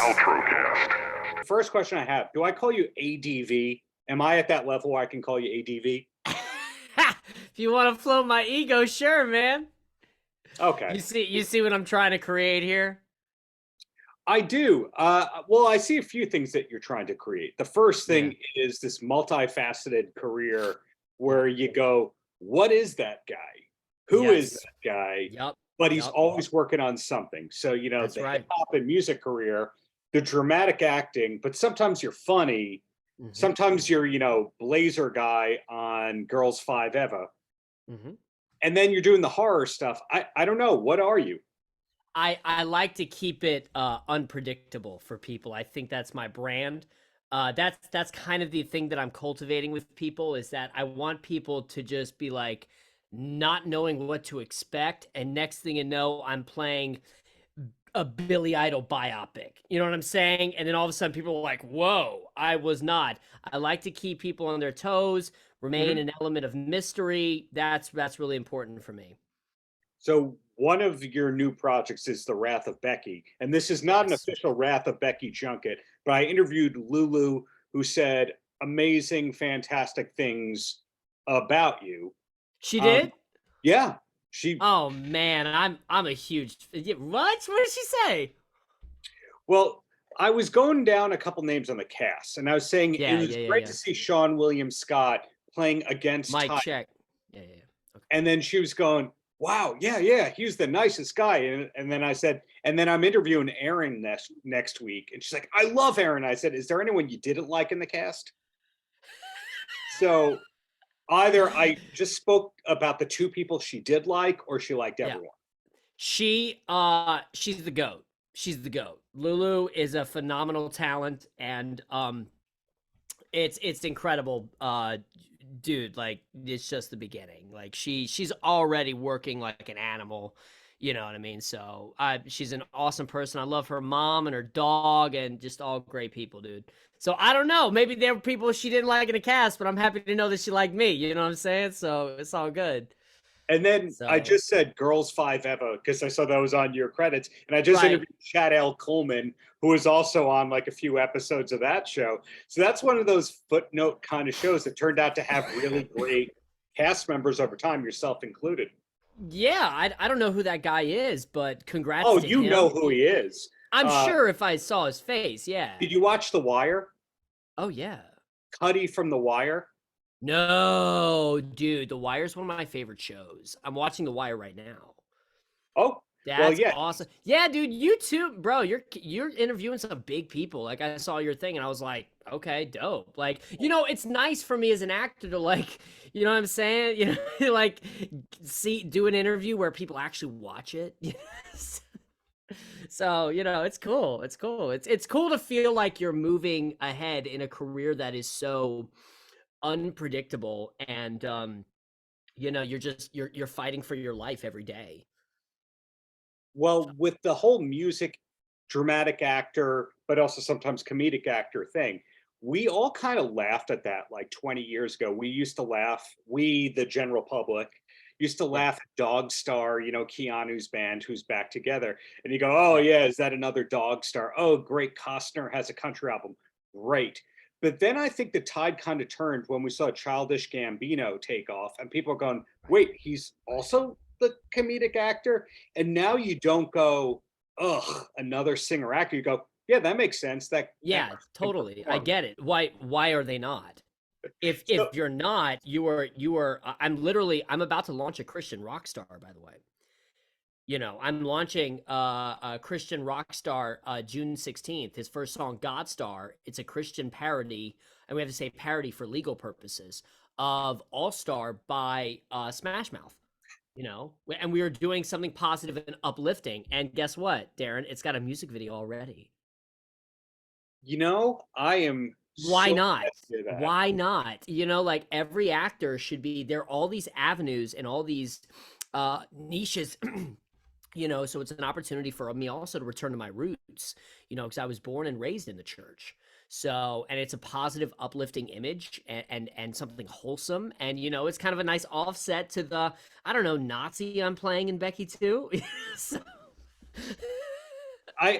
Paltrocast. First question I have, do I call you ADV? Am I at that level where I can call you ADV? If you want to float my ego, sure, man. Okay. You see what I'm trying to create here? I do. Well, I see a few things that you're trying to create. The first thing is this multifaceted career where you go, what is that guy? Who is that guy? Yep. But he's always working on something. So, you know, That's the right. hip hop and music career, the dramatic acting, but sometimes you're funny. Sometimes you're, you know, blazer guy on Girls Five Eva. And then you're doing the horror stuff. I don't know. What are you? I like to keep it unpredictable for people. I think that's my brand. That's kind of the thing that I'm cultivating with people, is that I want people to just be like not knowing what to expect, and next thing you know, I'm playing a Billy Idol biopic. You know what I'm saying? And then all of a sudden people are like, whoa, I was not. I like to keep people on their toes, remain an element of mystery. That's really important for me. So one of your new projects is the Wrath of Becky, and this is not an official Wrath of Becky junket, but I interviewed Lulu, who said amazing, fantastic things about you. She did? Yeah, she. Oh man, I'm a huge. What? What did she say? Well, I was going down a couple names on the cast, and I was saying it was great to see Sean William Scott playing against Mike Ty. check. Yeah. Okay. And then she was going, wow, yeah, he's the nicest guy. And then I said, and then I'm interviewing Aaron next week. And she's like, I love Aaron. I said, is there anyone you didn't like in the cast? So either I just spoke about the two people she did like, or she liked everyone. She's the GOAT. She's the GOAT. Lulu is a phenomenal talent, and it's incredible. Dude, like, it's just the beginning. Like, she's already working like an animal, you know what I mean? So she's an awesome person. I love her mom and her dog, and just all great people, dude. So I don't know, maybe there were people she didn't like in the cast, but I'm happy to know that she liked me, you know what I'm saying? So it's all good. And then I just said Girls Five Eva because I saw that was on your credits. And I just interviewed Chad L. Coleman, who was also on like a few episodes of that show. So that's one of those footnote kind of shows that turned out to have really great cast members over time, yourself included. Yeah, I don't know who that guy is, but congrats to him. Oh, you know who he is. I'm sure if I saw his face, yeah. Did you watch The Wire? Oh, yeah. Cuddy from The Wire? No, dude, The Wire's one of my favorite shows. I'm watching The Wire right now. Oh, that's awesome. Yeah, dude, you too, bro. You're interviewing some big people. Like, I saw your thing and I was like, okay, dope. Like, you know, it's nice for me as an actor to, like, you know what I'm saying? You know, like, do an interview where people actually watch it. So, you know, it's cool. It's cool. It's cool to feel like you're moving ahead in a career that is so unpredictable, and you know, you're fighting for your life every day. Well, with the whole music, dramatic actor, but also sometimes comedic actor thing, we all kind of laughed at that like 20 years ago. We used to laugh, the general public, used to laugh at Dog Star, you know, Keanu's band, who's back together. And you go, oh, yeah, is that another Dog Star? Oh, great, Costner has a country album. Great. But then I think the tide kind of turned when we saw Childish Gambino take off, and people are going, wait, he's also the comedic actor? And now you don't go, ugh, another singer actor. You go, yeah, that makes sense. Totally. I get it. Why are they not? If you're not, you are. I'm about to launch a Christian rock star, by the way. You know, I'm launching a Christian rock star June 16th. His first song, God Star. It's a Christian parody, and we have to say parody for legal purposes, of All Star by Smash Mouth. You know, and we are doing something positive and uplifting. And guess what, Darren? It's got a music video already. You know, I am. Why not? Why not? You know, like, every actor should be there. All these avenues and all these niches. You know, so it's an opportunity for me also to return to my roots, you know, because I was born and raised in the church. So, and it's a positive, uplifting image, and something wholesome. And, you know, it's kind of a nice offset to the, I don't know, Nazi I'm playing in Becky too. So.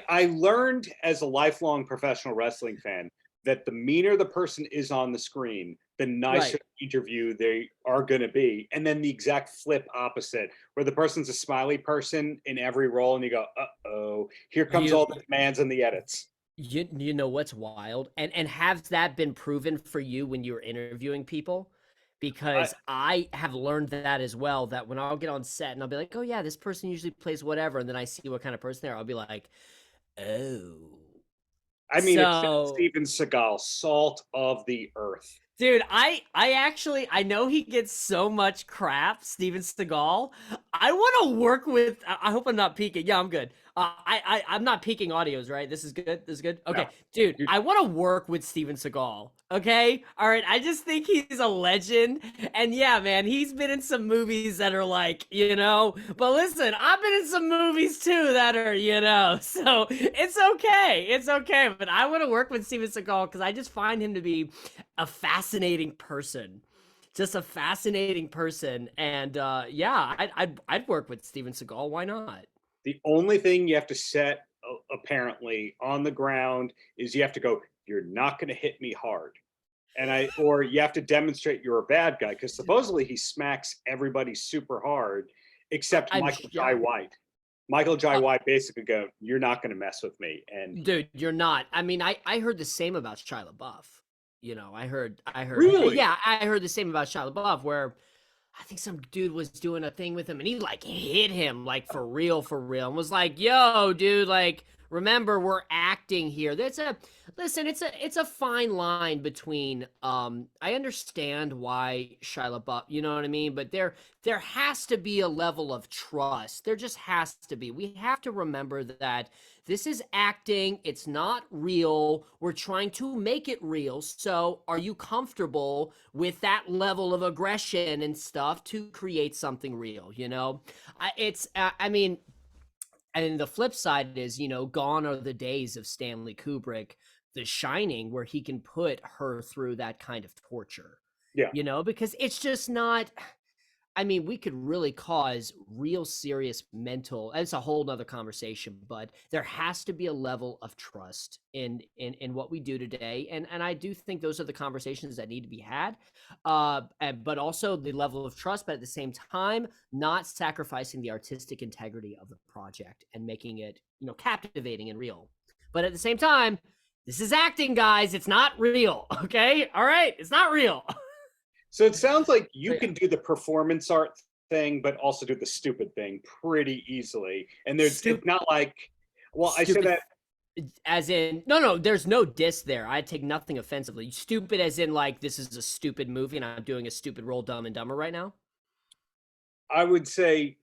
I learned as a lifelong professional wrestling fan that the meaner the person is on the screen, the nicer Right. interview they are going to be. And then the exact flip opposite, where the person's a smiley person in every role, and you go, "Uh-oh, here comes You all the demands and the edits." you know what's wild? And has that been proven for you when you're interviewing people? I, Because I have learned that as well, that when I'll get on set and I'll be like, "Oh yeah, this person usually plays whatever," and then I see what kind of person they are, I'll be like, "Oh." I mean, except So Steven Seagal, salt of the earth. dude, I actually I know he gets so much crap, Steven Seagal. I want to work with. I hope I'm not peaking. Yeah, I'm good. I'm not peaking audios, right? This is good. This is good. No, Okay, dude, you, I want to work with Steven Seagal. Okay, all right. I just think he's a legend, and yeah, man, he's been in some movies that are like, you know. But listen, I've been in some movies too that are, you know. So it's okay. It's okay. But I want to work with Steven Seagal because I just find him to be a fascinating person, just a fascinating person. And yeah, I'd work with Steven Seagal. Why not? the only thing you have to set apparently on the ground is you have to go, "You're not going to hit me hard." Or you have to demonstrate you're a bad guy, because supposedly he smacks everybody super hard except I'm Michael Jai yeah. White. Michael Jai White basically go, "You're not going to mess with me." And Dude, you're not. I mean, I heard the same about Shia LaBeouf. You know, really, yeah, I heard the same about Shia LaBeouf, where I think some dude was doing a thing with him and he like hit him like for real, and was like, "Yo, dude, like remember we're acting here." That's a listen, it's a fine line between I understand why Shia LaBeouf, you know what I mean, but there has to be a level of trust. There just has to be. We have to remember that this is acting, it's not real. We're trying to make it real. So, are you comfortable with that level of aggression and stuff to create something real, you know? I mean, and the flip side is, you know, gone are the days of Stanley Kubrick, The Shining, where he can put her through that kind of torture, yeah. you know, because it's just not. I mean, we could really cause real serious mental. It's a whole nother conversation, but there has to be a level of trust in what we do today, and I do think those are the conversations that need to be had. But also the level of trust, but at the same time, not sacrificing the artistic integrity of the project and making it, you know, captivating and real. But at the same time, this is acting, guys. It's not real. Okay, all right, it's not real. So it sounds like So you yeah, can do the performance art thing, but also do the stupid thing pretty easily. And it's stupid. not like, well, I say Stupid that as in no, there's no diss there. I take nothing offensively. Stupid as in like this is a stupid movie and I'm doing a stupid role, Dumb and Dumber right now. I would say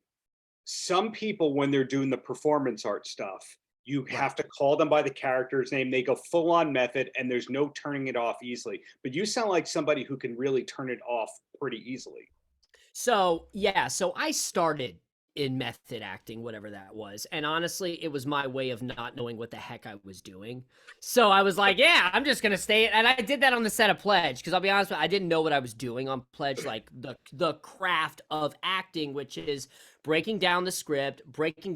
some people, when they're doing the performance art stuff, you Right. have to call them by the character's name. They go full on method and there's no turning it off easily. But you sound like somebody who can really turn it off pretty easily. So yeah, so I started in method acting, whatever that was. And honestly, it was my way of not knowing what the heck I was doing. So I was like, yeah, I'm just gonna stay. And I did that on the set of Pledge, because I'll be honest with you, I didn't know what I was doing on Pledge, like the craft of acting, which is breaking down the script,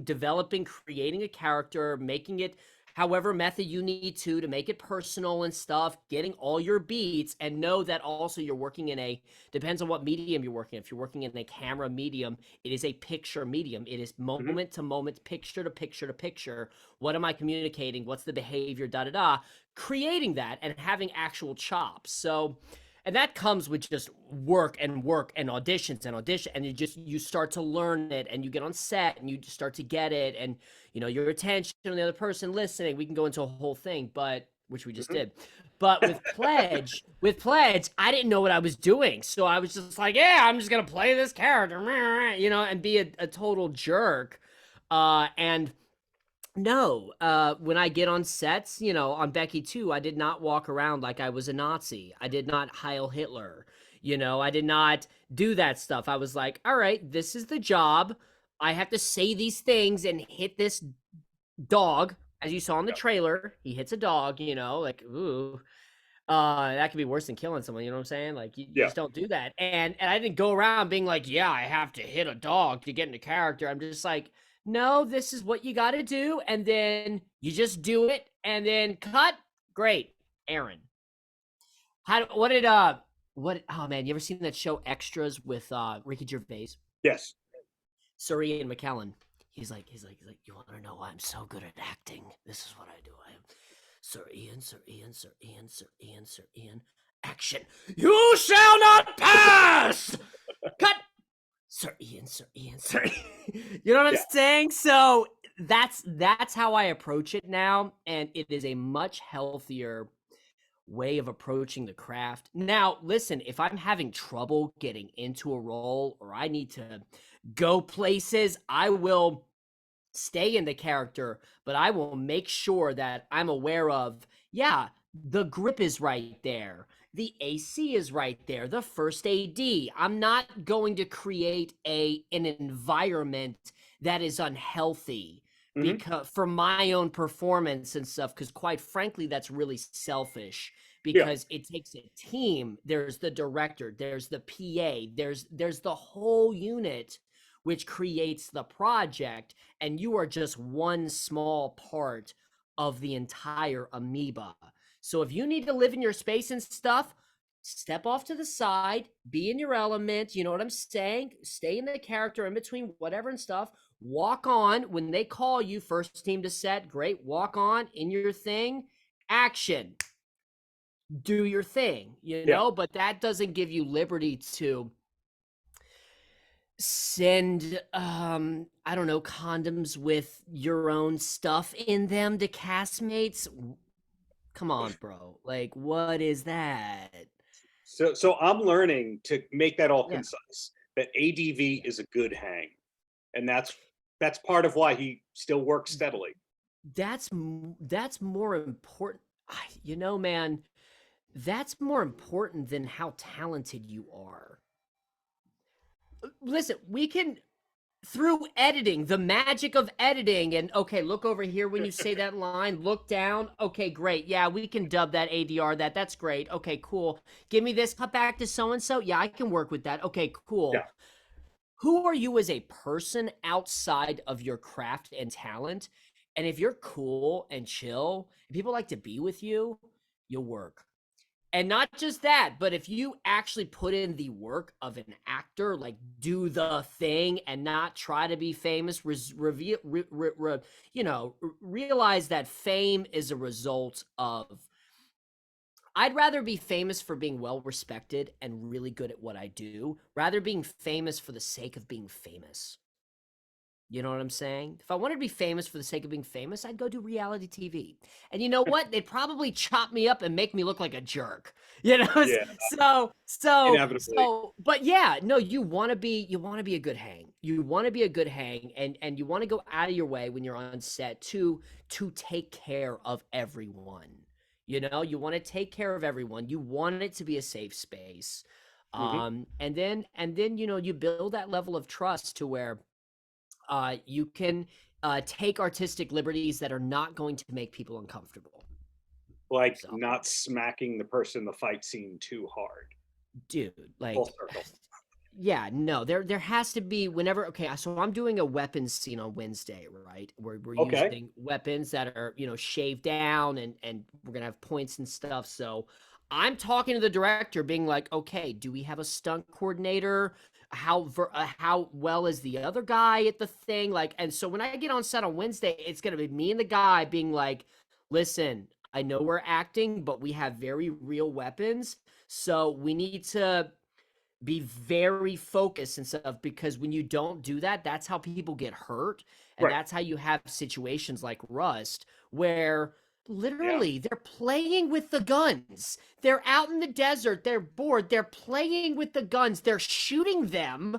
developing, creating a character, making it however method you need to make it personal and stuff, getting all your beats, and know that also you're working in a, depends on what medium you're working. If you're working in a camera medium, it is a picture medium. It is Mhm. moment to moment, picture to picture to picture. What am I communicating? What's the behavior? Da da da. Creating that and having actual chops. So, and that comes with just work and auditions and audition, and you start to learn it, and you get on set and you just start to get it, and you know your attention on the other person listening. We can go into a whole thing, but which we just Mhm. did. But with Pledge, I didn't know what I was doing. So I was just like, yeah, I'm just gonna play this character, you know, and be a total jerk. And no, when I get on sets, you know, on Becky too, I did not walk around like I was a Nazi. I did not Heil Hitler. You know, I did not do that stuff. I was like, all right, this is the job. I have to say these things and hit this dog. As you saw in the Yeah. trailer, he hits a dog, you know, like, ooh, that could be worse than killing someone, you know what I'm saying? Like you Yeah. just don't do that. And I didn't go around being like, yeah, I have to hit a dog to get into character. I'm just like, no, this is what you got to do, and then you just do it, and then cut. Great, Aaron. What? Oh man, you ever seen that show Extras with Ricky Gervais, Yes. Sir Ian McKellen? He's like, you want to know why I'm so good at acting? This is what I do. I am Sir Ian, Sir Ian, Sir Ian, Sir Ian, Sir Ian. Action! You shall not pass. Cut. Sir Ian, Sir Ian, Sir Ian. You know what I'm saying? So that's how I approach it now, and it is a much healthier way of approaching the craft. Now, listen, if I'm having trouble getting into a role or I need to go places, I will stay in the character, but I will make sure that I'm aware of, yeah, the grip is right there. The AC is right there. The first AD. I'm not going to create an environment that is unhealthy because for my own performance and stuff, because quite frankly, that's really selfish because it takes a team. There's the director, there's the PA, there's the whole unit which creates the project, and you are just one small part of the entire amoeba. So if you need to live in your space and stuff, step off to the side, be in your element, you know what I'm saying? Stay in the character in between whatever and stuff. Walk on when they call you, first team to set, great, walk on in your thing, action. Do your thing, you know, but that doesn't give you liberty to send I don't know, condoms with your own stuff in them to castmates. Come on, bro. Like, what is that? So I'm learning to make that all Yeah. concise. That ADV is a good hang, and that's part of why he still works steadily. That's more important. You know, man, that's more important than how talented you are. Listen, we can, through editing, the magic of editing, and okay, look over here when you say that line, look down. Okay, great. Yeah, we can dub that, ADR that. That's great. Okay, cool. Give me this, cut back to so and so. Yeah, I can work with that. Okay, cool. Yeah. Who are you as a person outside of your craft and talent? And if you're cool and chill, and people like to be with you, you'll work. And not just that, but if you actually put in the work of an actor, like do the thing and not try to be famous, realize that fame is a result of. I'd rather be famous for being well respected and really good at what I do, rather being famous for the sake of being famous. You know what I'm saying? If I wanted to be famous for the sake of being famous, I'd go do reality TV. And you know what? They'd probably chop me up and make me look like a jerk. You know? Yeah. Inevitably. But yeah, no, you want to be a good hang. You want to be a good hang, and you want to go out of your way when you're on set to take care of everyone. You know, you want to take care of everyone. You want it to be a safe space. And then you know, you build that level of trust to where you can take artistic liberties that are not going to make people uncomfortable. Like not smacking the person in the fight scene too hard. Dude, like, full circle. Yeah, no, there has to be whenever. Okay, so I'm doing a weapons scene on Wednesday, right? Where we're using weapons that are, you know, shaved down, and we're gonna have points and stuff. So I'm talking to the director, being like, okay, do we have a stunt coordinator? How well is the other guy at the thing? Like, and so when I get on set on Wednesday, it's gonna be me and the guy being like, listen, I know we're acting, but we have very real weapons, so we need to be very focused and stuff, because when you don't do that, that's how people get hurt. And that's how you have situations like Rust, where literally they're playing with the guns. They're out in the desert, they're bored, they're playing with the guns, they're shooting them,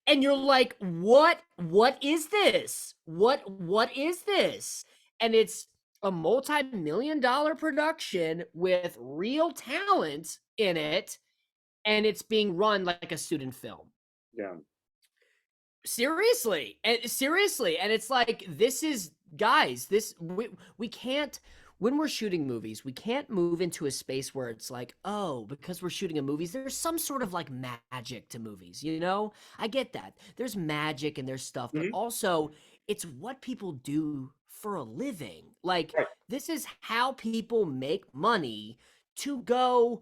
and you're like, what is this? What is this? And it's a multi-million-dollar production with real talent in it, and it's being run like a student film. Yeah. Seriously. And it's like, this is, guys, we can't, when we're shooting movies, we can't move into a space where it's like, oh, because we're shooting a movies, there's some sort of like magic to movies, you know? I get that. There's magic and there's stuff, but also it's what people do for a living. Like, Right. this is how people make money to go.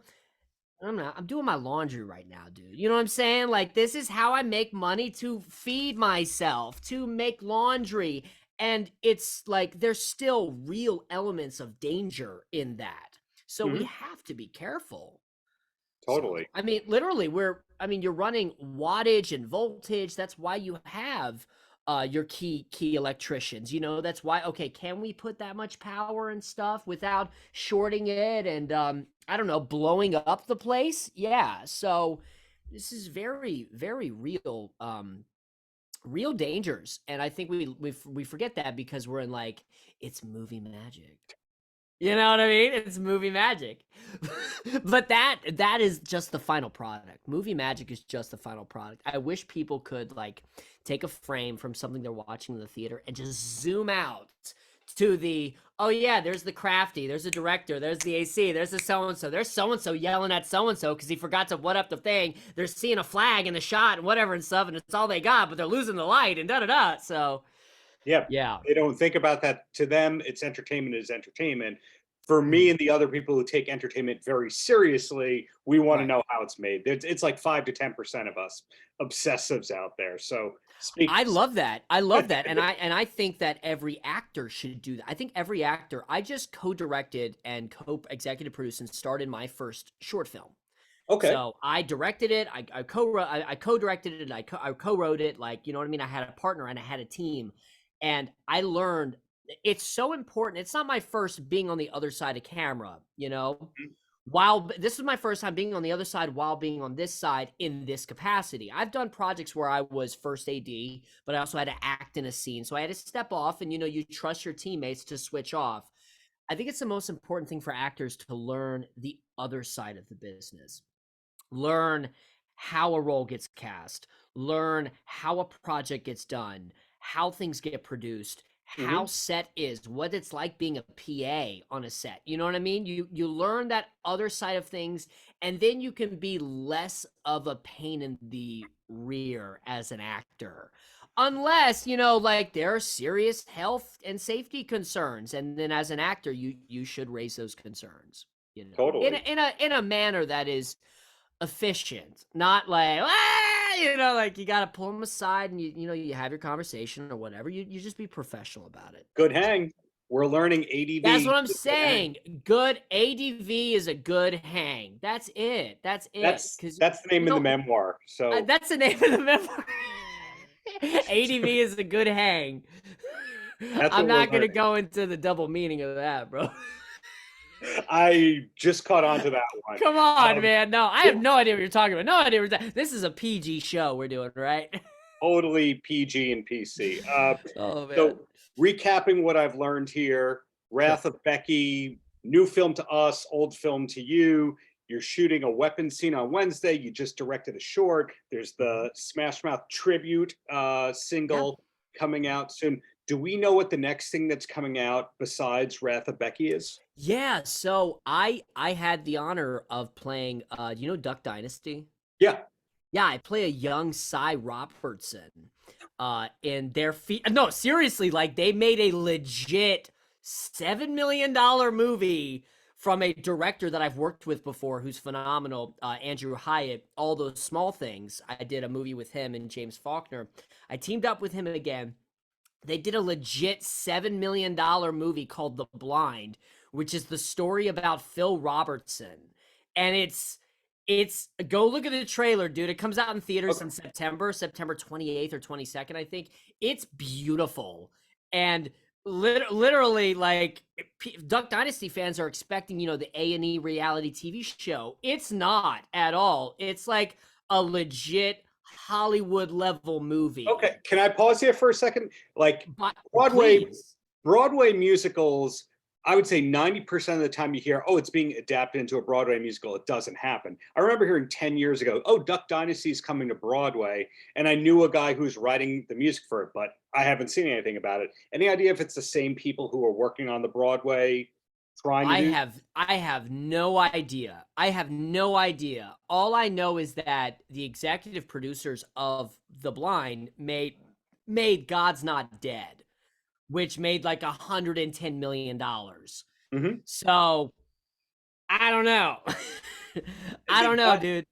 I'm doing my laundry right now, dude. You know what I'm saying? Like, this is how I make money to feed myself, to make laundry. And it's like there's still real elements of danger in that. So we Mhm. have to be careful. So, Totally. I mean, literally, you're running wattage and voltage. That's why you have your key electricians. You know, that's why, okay, can we put that much power and stuff without shorting it and, I don't know, blowing up the place? Yeah. So this is very, very real, real dangers. And I think we forget that because we're in like, it's movie magic. You know what I mean? It's movie magic. But that is just the final product. Movie magic is just the final product. I wish people could like take a frame from something they're watching in the theater and just zoom out to the, oh yeah, there's the crafty, there's the director, there's the AC, there's the so and so, there's so and so yelling at so and so because he forgot to what up the thing. They're seeing a flag in the shot and whatever and stuff, and it's all they got, but they're losing the light and da da da. So Yeah. yeah. They don't think about that. To them, it's entertainment is entertainment. For me Mhm. and the other people who take entertainment very seriously, we want to Right. know how it's made. It's like 5 to 10% of us obsessives out there. So speak. I love that. I love that. And I think that every actor should do that. I think every actor, I just co-directed and co-executive produced and starred in my first short film. Okay. So I directed it, I co-directed it, and I co-wrote it. Like, you know what I mean? I had a partner and I had a team. And I learned it's so important. It's not my first being on the other side of camera, you know? Mhm. While this was my first time being on the other side while being on this side in this capacity. I've done projects where I was first AD, but I also had to act in a scene. So I had to step off and, you know, you trust your teammates to switch off. I think it's the most important thing for actors to learn the other side of the business. Learn how a role gets cast, learn how a project gets done, how things get produced, how Mhm. set is, what it's like being a PA on a set. You know what I mean? You learn that other side of things, and then you can be less of a pain in the rear as an actor. Unless, you know, like there are serious health and safety concerns, and then as an actor, you should raise those concerns, you know, Totally. in a manner that is efficient, not like, ah, you know, like you got to pull them aside and you know, you have your conversation or whatever. You just be professional about it. Good hang. We're learning That's ADV. what I'm Good hang. saying. Good ADV is a good hang. That's it. That's it. Because That's the name you of the don't. memoir. So That's the name of the memoir. ADV is a good hang. that's I'm what we're not gonna learning. go into the double meaning of that, bro. I just caught on to that one. Come on, Um, man. No, I have no idea what you're talking about. No idea what this is a PG show we're doing, right? totally PG and PC. Oh man. So recapping what I've learned here, Sure. Wrath of Becky, new film to us, old film to you. You're shooting a weapon scene on Wednesday. You just directed a short. There's Mhm. the Smash Mouth tribute Yeah. single coming out soon. Do we know what the next thing that's coming out besides Wrath of Becky is? Yeah, so I had the honor of playing you know Duck Dynasty? Yeah. Yeah, I play a young Cy Robertson in their feet. No, seriously, like they made a legit $7 million movie from a director that I've worked with before who's phenomenal, Andrew Hyatt. All Those Small Things. I did a movie with him and James Faulkner. I teamed up with him again. They did a legit $7 million movie called The Blind, which is the story about Phil Robertson. And it's go look at the trailer, dude. It comes out in theaters Okay. in September 28th or 22nd, I think. It's beautiful. And literally like Duck Dynasty fans are expecting, you know, the A&E reality TV show. It's not at all. It's like a legit Hollywood level movie. Okay. Can I pause here for a second? Like But Broadway please. Broadway musicals, I would say 90% of the time you hear, oh, it's being adapted into a Broadway musical. It doesn't happen. I remember hearing 10 years ago, oh, Duck Dynasty is coming to Broadway. And I knew a guy who's writing the music for it, but I haven't seen anything about it. Any idea if it's the same people who are working on the Broadway trying to do? I have no idea. I have no idea. All I know is that the executive producers of The Blind made made God's Not Dead, which made like $110 million. Mm-hmm. So I don't know. I don't know, dude.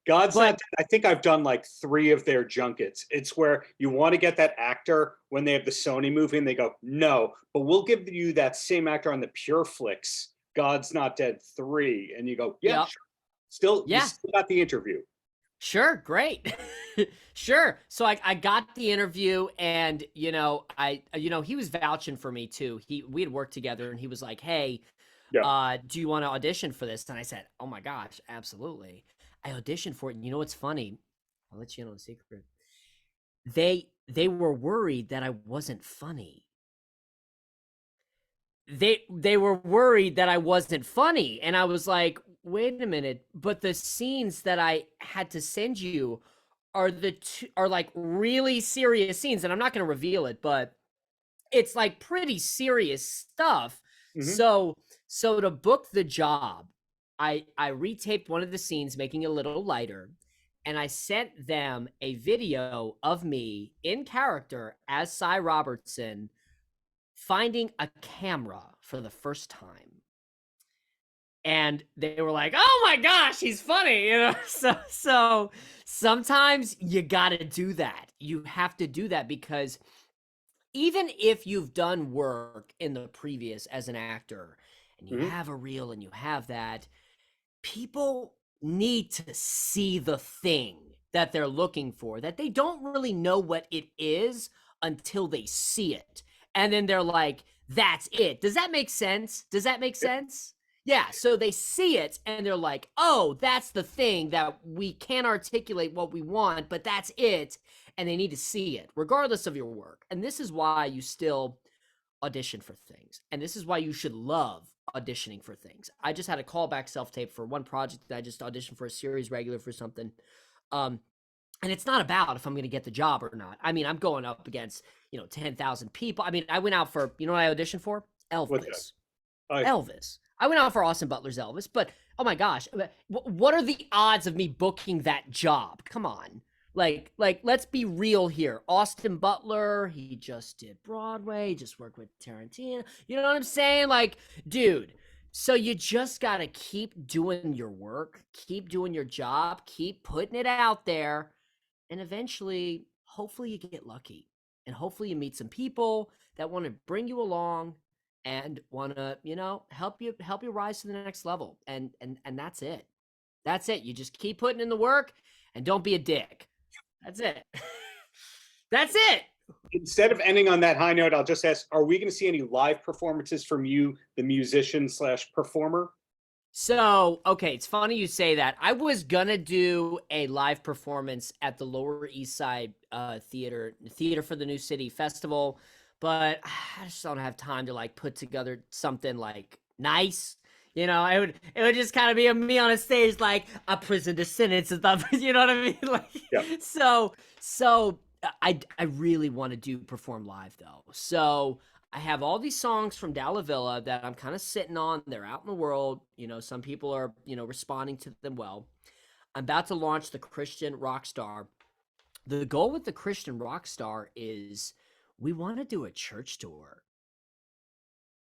God's But Not Dead. I think I've done like 3 of their junkets. It's where you want to get that actor when they have the Sony movie and they go, no, but we'll give you that same actor on the Pure Flix, God's Not Dead 3. And you go, yeah, yep. sure. Still, you Yeah. still got the interview. Sure, great. Sure. So I got the interview, and he was vouching for me too. We had worked together, and he was like, "Hey, Yeah. do you want to audition for this?" And I said, "Oh my gosh, absolutely." I auditioned for it, and you know what's funny? I'll let you in on a secret. They were worried that I wasn't funny. They were worried that I wasn't funny, and I was like, "Wait a minute, but the scenes that I had to send you are like really serious scenes, and I'm not going to reveal it, but it's like pretty serious stuff." Mm-hmm. So to book the job, I retaped one of the scenes, making it a little lighter, and I sent them a video of me in character as Cy Robertson finding a camera for the first time. And they were like, "Oh my gosh, he's funny," So sometimes you got to do that. You have to do that, because even if you've done work in the previous as an actor and you Mm-hmm. have a reel and you have that, people need to see the thing that they're looking for, that they don't really know what it is until they see it. And then they're like, "That's it." Does that make sense? Does that make sense? Yeah. So they see it and they're like, "Oh, that's the thing that we can't articulate what we want, but that's it." And they need to see it, regardless of your work. And this is why you still audition for things. And this is why you should love auditioning for things. I just had a callback self-tape for one project that I just auditioned for a series regular for something. Um, and it's not about if I'm going to get the job or not. I mean, I'm going up against, 10,000 people. I mean, I went out for, you know what I auditioned for? What's that? Elvis. I went out for Austin Butler's Elvis, but oh my gosh, what are the odds of me booking that job? Come on. Like, let's be real here. Austin Butler, he just did Broadway, he just worked with Tarantino. You know what I'm saying? Like, dude, so you just got to keep doing your work, keep doing your job, keep putting it out there, and eventually, hopefully you get lucky. And hopefully you meet some people that want to bring you along and want to, help you rise to the next level. And that's it. That's it. You just keep putting in the work and don't be a dick. That's it. That's it. Instead of ending on that high note, I'll just ask, are we going to see any live performances from you, the musician slash performer? So, okay, it's funny you say that. I was gonna do a live performance at the Lower East Side Theater for the New City Festival, but I just don't have time to like put together something like nice. It would just kind of be me on a stage like a prison to sentence and stuff. You know what I mean? Like, Yeah. So I really want to perform live though. So I have all these songs from Dalla Villa that I'm kind of sitting on. They're out in the world. Some people are, responding to them well. I'm about to launch the Christian Rockstar. The goal with the Christian Rockstar is we want to do a church tour.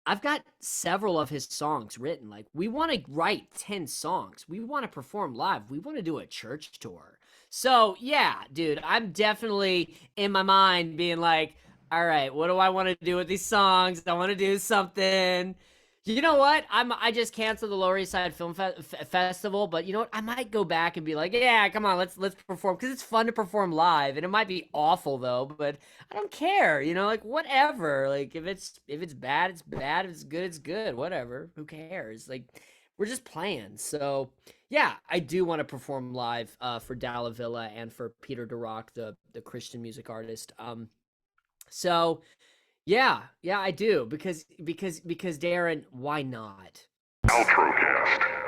I've got several of his songs written. Like, we want to write 10 songs. We want to perform live. We want to do a church tour. So, yeah, dude, I'm definitely in my mind being like, all right, what do I want to do with these songs? I want to do something. You know what? I just canceled the Lower East Side Film Festival, but you know what? I might go back and be like, yeah, come on, let's perform, because it's fun to perform live, and it might be awful though, but I don't care. Like whatever. Like if it's bad, it's bad. If it's good, it's good. Whatever. Who cares? Like we're just playing. So yeah, I do want to perform live for Dalla Villa and for Peter DeRock, the Christian music artist. So yeah, I do, because Darren, why not? Paltrocast.